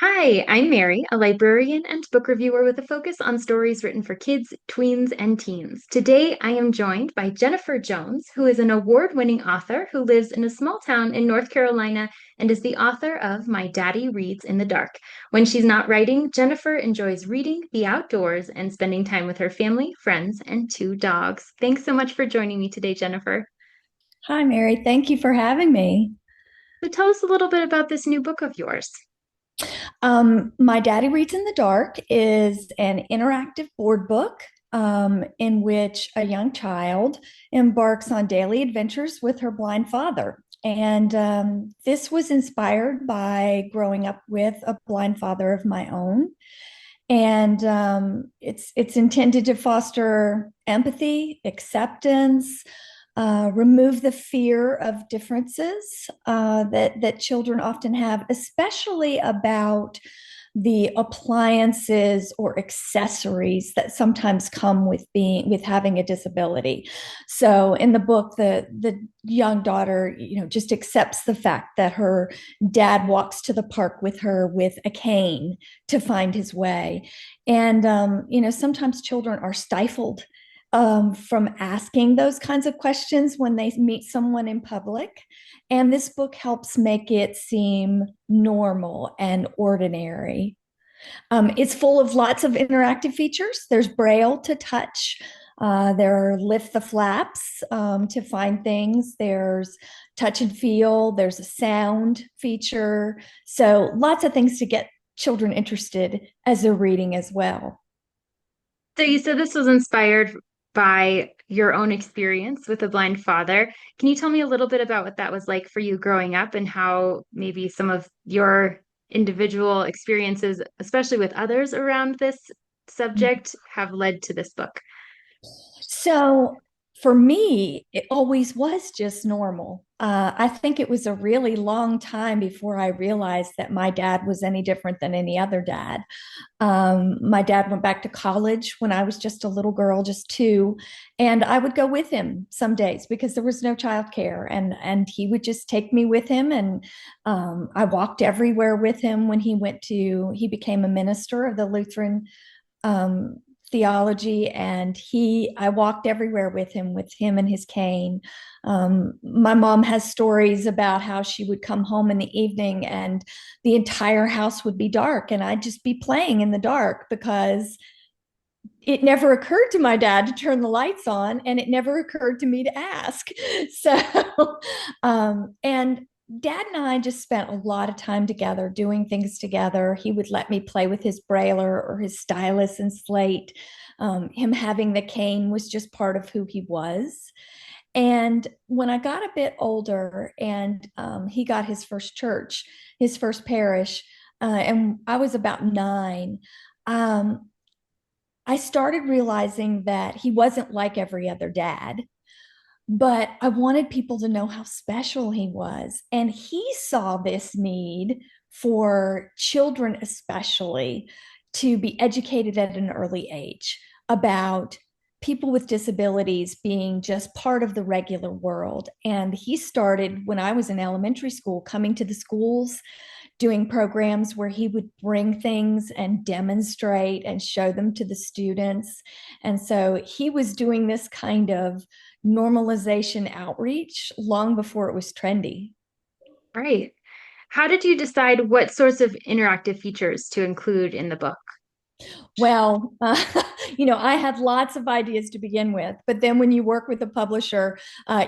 Hi, I'm Mary, a librarian and book reviewer with a focus on stories written for kids, tweens, and teens. Today, I am joined by Jennifer Jones, who is an award-winning author who lives in a small town in North Carolina and is the author of My Daddy Reads in the Dark. When she's not writing, Jennifer enjoys reading, the outdoors, and spending time with her family, friends, and two dogs. Thanks so much for joining me today, Jennifer. Hi, Mary. Thank you for having me. So tell us a little bit about this new book of yours. My Daddy Reads in the Dark is an interactive board book in which a young child embarks on daily adventures with her blind father. And this was inspired by growing up with a blind father of my own. And it's intended to foster empathy, acceptance, remove the fear of differences that children often have, especially about the appliances or accessories that sometimes come with having a disability. So in the book, the young daughter, just accepts the fact that her dad walks to the park with her with a cane to find his way. And sometimes children are stifled from asking those kinds of questions when they meet someone in public. And this book helps make it seem normal and ordinary. It's full of lots of interactive features. There's Braille to touch. There are lift the flaps to find things. There's touch and feel. There's a sound feature. So lots of things to get children interested as they're reading as well. So you said this was inspired by your own experience with a blind father. Can you tell me a little bit about what that was like for you growing up and how maybe some of your individual experiences, especially with others around this subject, have led to this book? So for me, it always was just normal. I think it was a really long time before I realized that my dad was any different than any other dad. My dad went back to college when I was just a little girl, just two, and I would go with him some days because there was no childcare, and he would just take me with him, and I walked everywhere with him when he became a minister of the Lutheran um, theology, and I walked everywhere with him and his cane. My mom has stories about how she would come home in the evening and the entire house would be dark and I'd just be playing in the dark because it never occurred to my dad to turn the lights on, and it never occurred to me to ask. So and dad and I just spent a lot of time together doing things together. He would let me play with his brailler or his stylus and slate. Him having the cane was just part of who he was. And when I got a bit older and he got his first church, his first parish, and I was about 9, um, I started realizing that he wasn't like every other dad, but I wanted people to know how special he was. And he saw this need for children, especially, to be educated at an early age about people with disabilities being just part of the regular world. And he started when I was in elementary school, coming to the schools doing programs where he would bring things and demonstrate and show them to the students. And so he was doing this kind of normalization outreach long before it was trendy. Right. How did you decide what sorts of interactive features to include in the book? Well, I had lots of ideas to begin with, but then when you work with a publisher,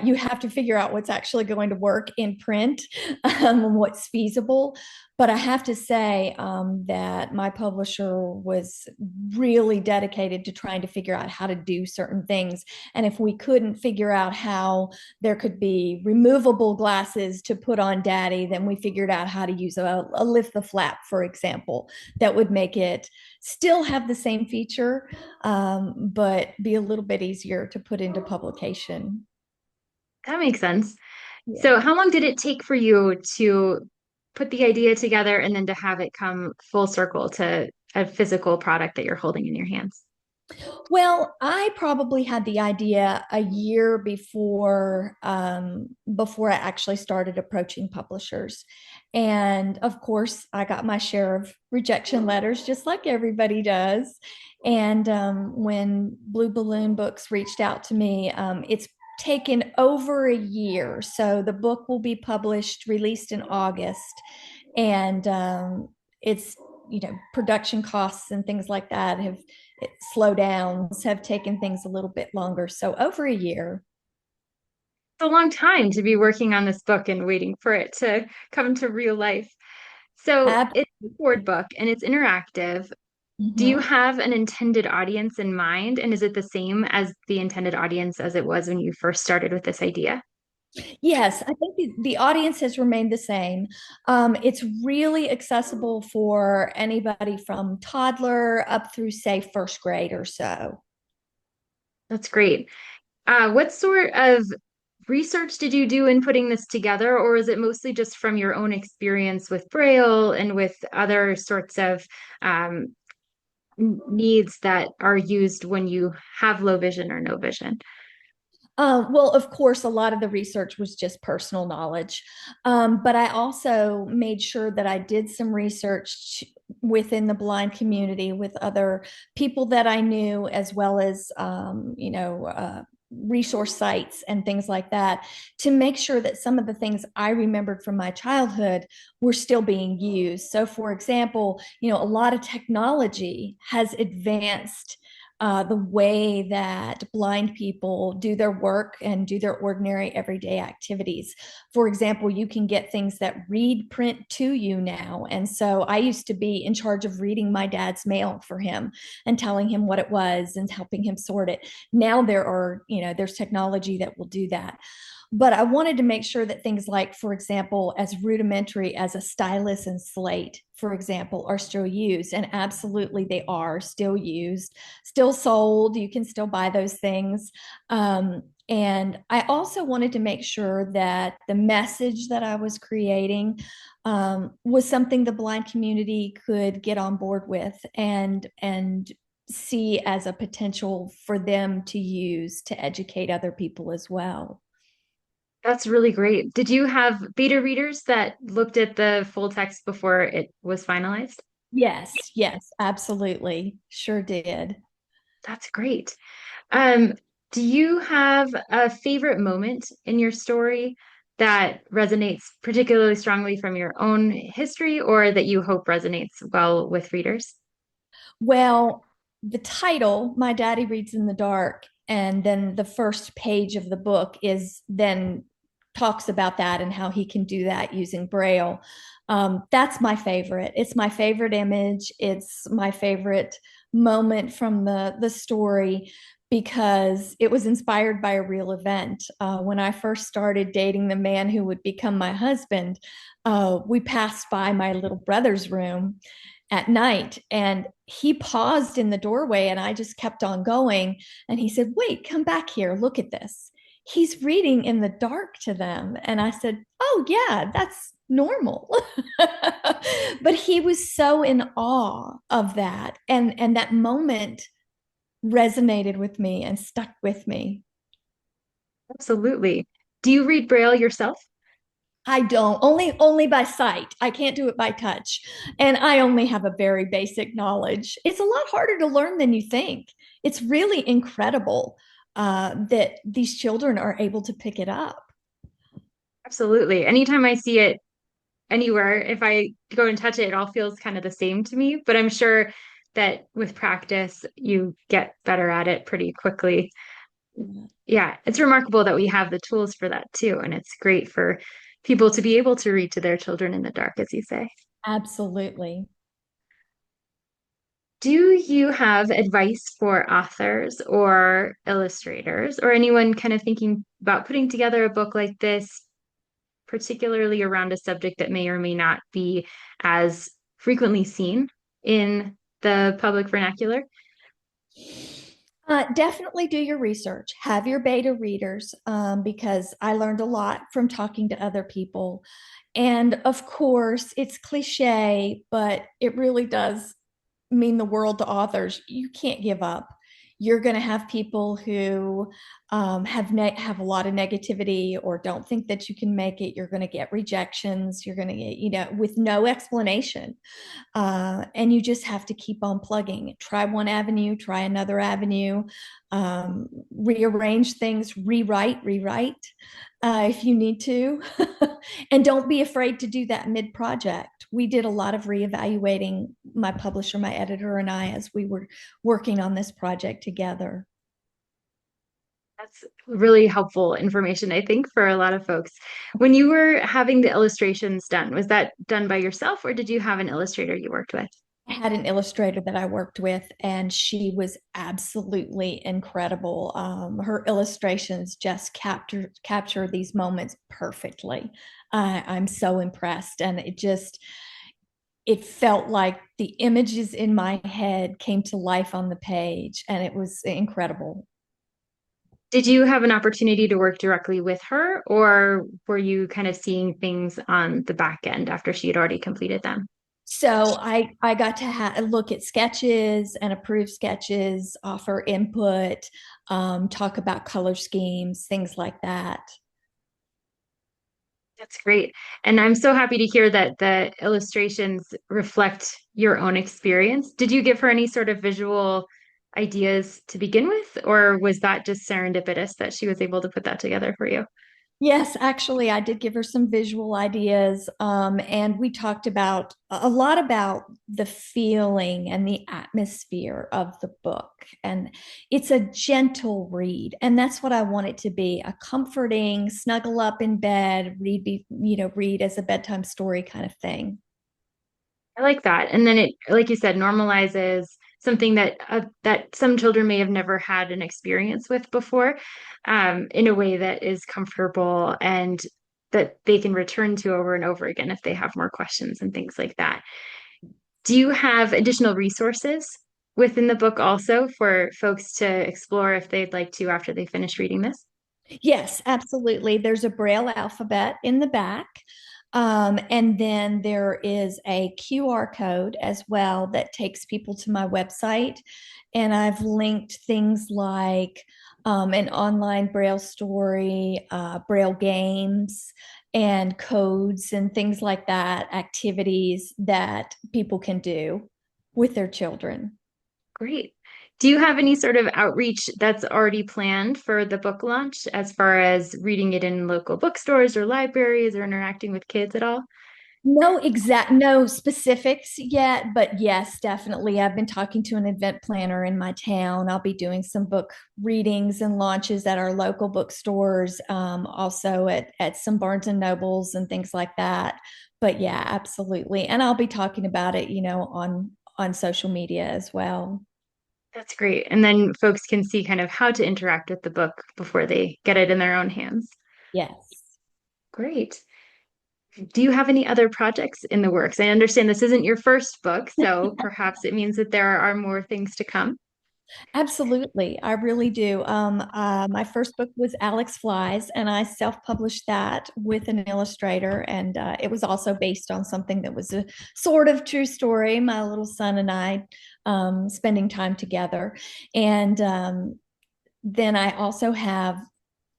you have to figure out what's actually going to work in print, and what's feasible. But I have to say that my publisher was really dedicated to trying to figure out how to do certain things. And if we couldn't figure out how there could be removable glasses to put on Daddy, then we figured out how to use a lift the flap, for example, that would make it still have the same feature, but be a little bit easier to put into publication. That makes sense. Yeah. So, how long did it take for you to put the idea together and then to have it come full circle to a physical product that you're holding in your hands? Well, I probably had the idea a year before I actually started approaching publishers. And of course, I got my share of rejection letters, just like everybody does. And when Blue Balloon Books reached out to me, it's taken over a year. So the book will be published, released in August. And it's, production costs and things like that have slowdowns have taken things a little bit longer. So over a year. It's a long time to be working on this book and waiting for it to come to real life. So Ab- it's a board book and it's interactive. Do you Mhm. have an intended audience in mind? And is it the same as the intended audience as it was when you first started with this idea? Yes, I think the audience has remained the same. It's really accessible for anybody from toddler up through, say, first grade or so. That's great. What sort of research did you do in putting this together, or is it mostly just from your own experience with Braille and with other sorts of um, needs that are used when you have low vision or no vision? Well, of course, a lot of the research was just personal knowledge. But I also made sure that I did some research within the blind community with other people that I knew, as well as, resource sites and things like that, to make sure that some of the things I remembered from my childhood were still being used. So, for example, a lot of technology has advanced the way that blind people do their work and do their ordinary everyday activities. For example, you can get things that read print to you now. And so I used to be in charge of reading my dad's mail for him and telling him what it was and helping him sort it. Now there's technology that will do that. But I wanted to make sure that things like, for example, as rudimentary as a stylus and slate, for example, are still used. And absolutely, they are still used, still sold. You can still buy those things. And I also wanted to make sure that the message that I was creating was something the blind community could get on board with and see as a potential for them to use to educate other people as well. That's really great. Did you have beta readers that looked at the full text before it was finalized? Yes, yes, absolutely. Sure did. That's great. Um, do you have a favorite moment in your story that resonates particularly strongly from your own history or that you hope resonates well with readers? Well, the title, My Daddy Reads in the Dark, and then the first page of the book is then talks about that and how he can do that using Braille. That's my favorite. It's my favorite image. It's my favorite moment from the story because it was inspired by a real event. When I first started dating the man who would become my husband, we passed by my little brother's room at night and he paused in the doorway and I just kept on going. And he said, "Wait, come back here. Look at this. He's reading in the dark to them." And I said, "Oh, yeah, that's normal." But he was so in awe of that. And that moment resonated with me and stuck with me. Absolutely. Do you read Braille yourself? I don't, only by sight. I can't do it by touch. And I only have a very basic knowledge. It's a lot harder to learn than you think. It's really incredible that these children are able to pick it up. Absolutely. Anytime I see it anywhere, if I go and touch it, it all feels kind of the same to me. But I'm sure that with practice, you get better at it pretty quickly. Yeah, it's remarkable that we have the tools for that too. And it's great for people to be able to read to their children in the dark, as you say. Absolutely. Do you have advice for authors or illustrators or anyone kind of thinking about putting together a book like this, particularly around a subject that may or may not be as frequently seen in the public vernacular? Definitely do your research. Have your beta readers because I learned a lot from talking to other people. And of course, it's cliche, but it really does mean the world to authors. You can't give up. You're going to have people who have a lot of negativity or don't think that you can make it. You're going to get rejections. You're going to get, with no explanation. And you just have to keep on plugging. Try one avenue, try another avenue, rearrange things, rewrite if you need to. And don't be afraid to do that mid project. We did a lot of reevaluating, my publisher, my editor, and I, as we were working on this project together. That's really helpful information, I think, for a lot of folks. When you were having the illustrations done, was that done by yourself or did you have an illustrator you worked with? I had an illustrator that I worked with, and she was absolutely incredible. Her illustrations just capture these moments perfectly. I'm so impressed, and it felt like the images in my head came to life on the page, and it was incredible. Did you have an opportunity to work directly with her, or were you kind of seeing things on the back end after she had already completed them? So I got to look at sketches and approve sketches, offer input, talk about color schemes, things like that. That's great. And I'm so happy to hear that the illustrations reflect your own experience. Did you give her any sort of visual ideas to begin with, or was that just serendipitous that she was able to put that together for you? Yes, actually, I did give her some visual ideas, and we talked about a lot about the feeling and the atmosphere of the book. And it's a gentle read, and that's what I want it to be: a comforting, snuggle up in bed, read as a bedtime story kind of thing. I like that. And then it, like you said, normalizes something that some children may have never had an experience with before, in a way that is comfortable and that they can return to over and over again if they have more questions and things like that. Do you have additional resources within the book also for folks to explore if they'd like to after they finish reading this? Yes, absolutely. There's a Braille alphabet in the back. And then there is a QR code as well that takes people to my website. And I've linked things like an online Braille story, Braille games, and codes and things like that, activities that people can do with their children. Great. Do you have any sort of outreach that's already planned for the book launch as far as reading it in local bookstores or libraries or interacting with kids at all? No specifics yet, but yes, definitely. I've been talking to an event planner in my town. I'll be doing some book readings and launches at our local bookstores, also at some Barnes and Nobles and things like that. But yeah, absolutely. And I'll be talking about it, on social media as well. That's great. And then folks can see kind of how to interact with the book before they get it in their own hands. Yes. Great. Do you have any other projects in the works? I understand this isn't your first book, so perhaps it means that there are more things to come. Absolutely, I really do. My first book was Alex Flies, and I self-published that with an illustrator, and it was also based on something that was a sort of true story. My little son and I spending time together, and then I also have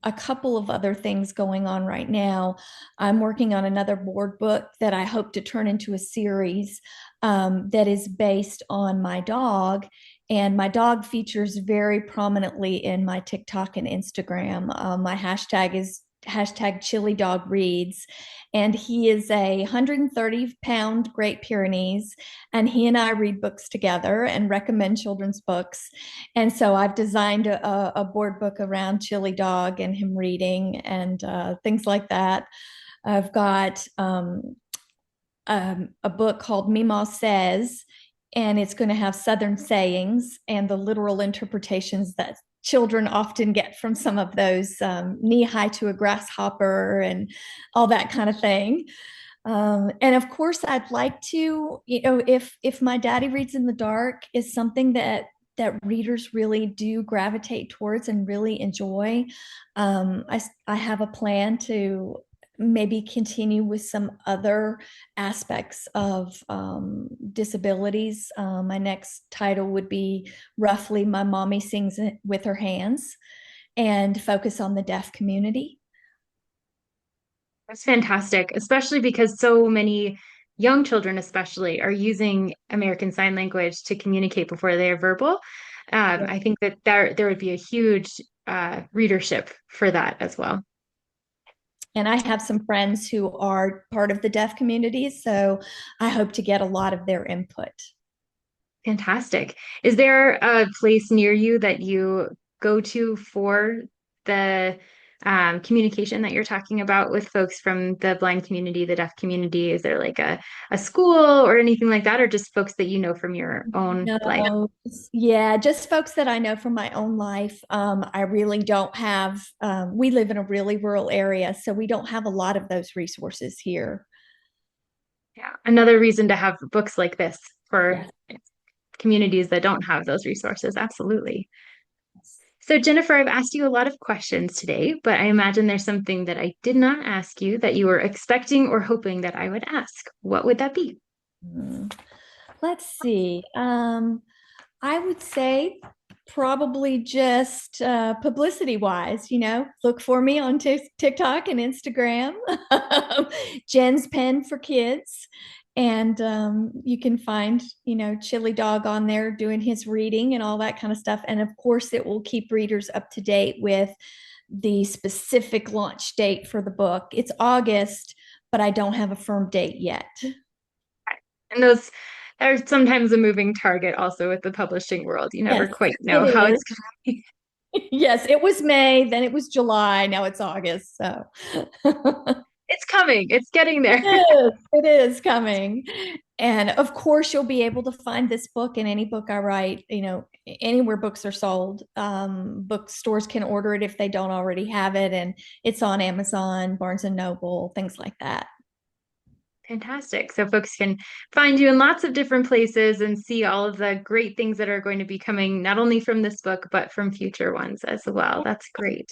a couple of other things going on right now. I'm working on another board book that I hope to turn into a series that is based on my dog. And my dog features very prominently in my TikTok and Instagram. My hashtag is hashtag chili dog reads, and he is a 130-pound Great Pyrenees, and he and I read books together and recommend children's books. And so I've designed a board book around chili dog and him reading and things like that. I've got a book called Mima Says, and it's going to have Southern sayings and the literal interpretations that children often get from some of those, knee high to a grasshopper and all that kind of thing. And of course, I'd like to, if my daddy reads in the dark is something that readers really do gravitate towards and really enjoy. I have a plan to maybe continue with some other aspects of disabilities. My next title would be roughly My Mommy Sings with Her Hands, and focus on the deaf community. That's fantastic, especially because so many young children, especially, are using American Sign Language to communicate before they are verbal. I think that there would be a huge readership for that as well. And I have some friends who are part of the deaf community, so I hope to get a lot of their input. Fantastic. Is there a place near you that you go to for the communication that you're talking about with folks from the blind community, the deaf community? Is there like a school or anything like that, or just folks that you know from your own life? No, yeah, just folks that I know from my own life. I really don't have, we live in a really rural area, so we don't have a lot of those resources here. Yeah, another reason to have books like this for Yes. communities that don't have those resources. Absolutely. So, Jennifer, I've asked you a lot of questions today, but I imagine there's something that I did not ask you that you were expecting or hoping that I would ask. What would that be? Hmm. Let's see. I would say probably just publicity wise, look for me on TikTok and Instagram, Jen's Pen for Kids. And you can find, Chili Dog on there doing his reading and all that kind of stuff. And of course, it will keep readers up to date with the specific launch date for the book. It's August, but I don't have a firm date yet. And those are sometimes a moving target also with the publishing world. You never Yes, quite it know how is. it's going to be. Yes, it was May, then it was July, now it's August. So It's coming, it's getting there. it is coming. And of course, you'll be able to find this book in any book I write, anywhere books are sold. Bookstores can order it if they don't already have it. And it's on Amazon, Barnes and Noble, things like that. Fantastic. So folks can find you in lots of different places and see all of the great things that are going to be coming, not only from this book, but from future ones as well. That's great.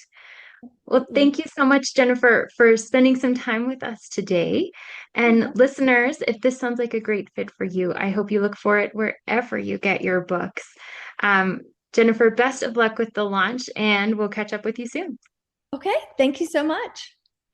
Well, thank you so much, Jennifer, for spending some time with us today. And listeners, if this sounds like a great fit for you, I hope you look for it wherever you get your books. Um, Jennifer, best of luck with the launch, and we'll catch up with you soon. Okay, thank you so much.